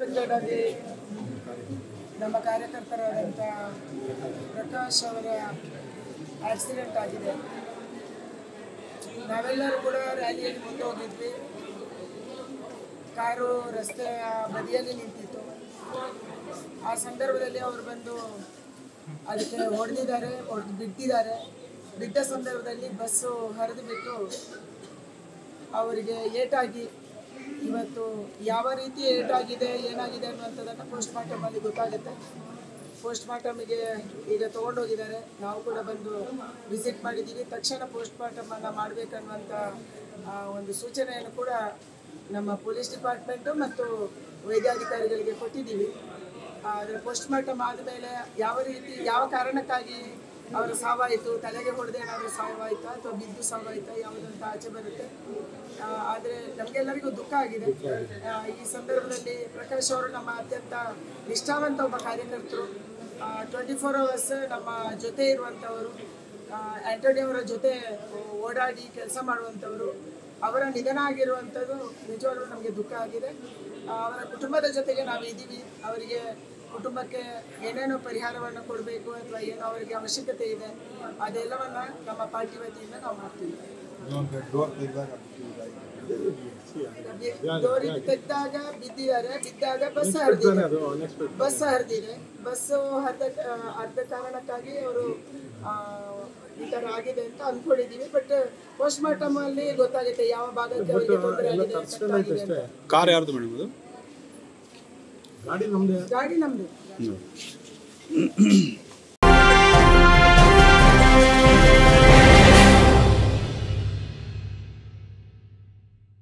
Unexpected ಆಗಿ ನಮ್ಮ ಕಾರ್ಯಕರ್ತರಾದಂಥ ಪ್ರಕಾಶ್ ಅವರ ಆಕ್ಸಿಡೆಂಟ್ ಆಗಿದೆ. ನಾವೆಲ್ಲರೂ ಕೂಡ ರ್ಯಾಲಿಯಲ್ಲಿ ಮುಂದೆ ಹೋಗಿದ್ವಿ. ಕಾರು ರಸ್ತೆಯ ಬದಿಯಲ್ಲಿ ನಿಂತಿತ್ತು. ಆ ಸಂದರ್ಭದಲ್ಲಿ ಅವರು ಬಂದು ಅದಕ್ಕೆ ಬಿಟ್ಟಿದ್ದಾರೆ. ಬಿಟ್ಟ ಸಂದರ್ಭದಲ್ಲಿ ಬಸ್ಸು ಹರಿದು ಬಿಟ್ಟು ಅವರಿಗೆ ಏಟಾಗಿ, ಇವತ್ತು ಯಾವ ರೀತಿ ಏಟಾಗಿದೆ ಏನಾಗಿದೆ ಅನ್ನುವಂಥದ್ದನ್ನು ಪೋಸ್ಟ್ ಮಾರ್ಟಮಲ್ಲಿ ಗೊತ್ತಾಗುತ್ತೆ. ಪೋಸ್ಟ್ ಮಾರ್ಟಮಿಗೆ ಈಗ ತೊಗೊಂಡೋಗಿದ್ದಾರೆ. ನಾವು ಕೂಡ ಬಂದು ವಿಸಿಟ್ ಮಾಡಿದ್ದೀವಿ. ತಕ್ಷಣ ಪೋಸ್ಟ್ ಮಾರ್ಟಮನ್ನು ಮಾಡಬೇಕನ್ನುವಂಥ ಒಂದು ಸೂಚನೆಯನ್ನು ಕೂಡ ನಮ್ಮ ಪೊಲೀಸ್ ಡಿಪಾರ್ಟ್ಮೆಂಟು ಮತ್ತು ವೈದ್ಯಾಧಿಕಾರಿಗಳಿಗೆ ಕೊಟ್ಟಿದ್ದೀವಿ. ಆದರೆ ಪೋಸ್ಟ್ ಮಾರ್ಟಮ್ ಆದಮೇಲೆ ಯಾವ ಕಾರಣಕ್ಕಾಗಿ ಅವರ ಸಾವಾಯಿತು, ತಲೆಗೆ ಹೊಡೆದು ಏನಾದರೂ ಸಾವಾಯಿತಾ ಅಥವಾ ಬಿದ್ದು ಸಾವಾಯಿತಾ ಯಾವುದಂತ ಆಚೆ ಬರುತ್ತೆ. ಆದರೆ ನಮಗೆಲ್ಲರಿಗೂ ದುಃಖ ಆಗಿದೆ. ಈ ಸಂದರ್ಭದಲ್ಲಿ ಪ್ರಕಾಶ್ ಅವರು ನಮ್ಮ ಅತ್ಯಂತ ನಿಷ್ಠಾವಂತ ಒಬ್ಬ ಕಾರ್ಯಕರ್ತರು. 24 hours ನಮ್ಮ ಜೊತೆ ಇರುವಂಥವರು, ಆ್ಯಂಟೋನಿ ಅವರ ಜೊತೆ ಓಡಾಡಿ ಕೆಲಸ ಮಾಡುವಂಥವರು. ಅವರ ನಿಧನ ಆಗಿರುವಂಥದ್ದು ನಿಜವಾಗ್ಲೂ ನಮಗೆ ದುಃಖ ಆಗಿದೆ. ಅವರ ಕುಟುಂಬದ ಜೊತೆಗೆ ನಾವು ಇದ್ದೀವಿ. ಅವರಿಗೆ ಕುಟುಂಬಕ್ಕೆ ಏನೇನು ಪರಿಹಾರವನ್ನು ಕೊಡಬೇಕು ಅಥವಾ ಏನು ಅವರಿಗೆ ಅವಶ್ಯಕತೆ ಇದೆ ಅದೆಲ್ಲವನ್ನು ನಮ್ಮ ಪಾರ್ಟಿ ವತಿಯಿಂದ ನಾವು ಮಾಡ್ತೀವಿ. ಡೋರ್ ತೆಗೆದಾಗ ಬಿದ್ದಾಗ ಬಸ್ ಹರಿದಿದೆ. ಬಸ್ಸು ಹರಿದ ಕಾರಣಕ್ಕಾಗಿ ಅವರು ಈ ಥರ ಆಗಿದೆ ಅಂತ ಅಂದ್ಕೊಂಡಿದ್ದೀವಿ. ಬಟ್ ಪೋಸ್ಟ್ ಮಾರ್ಟಮ್ ಅಲ್ಲಿ ಗೊತ್ತಾಗುತ್ತೆ ಯಾವ ಭಾಗಕ್ಕೆ ಅವರಿಗೆ ತೊಂದರೆ ಆಗಿದೆ. ಕಾರ್ ಯಾರ್ದು ಮೇಡಮ್? ಅದು ಗಾಡಿ ನಮ್ದು.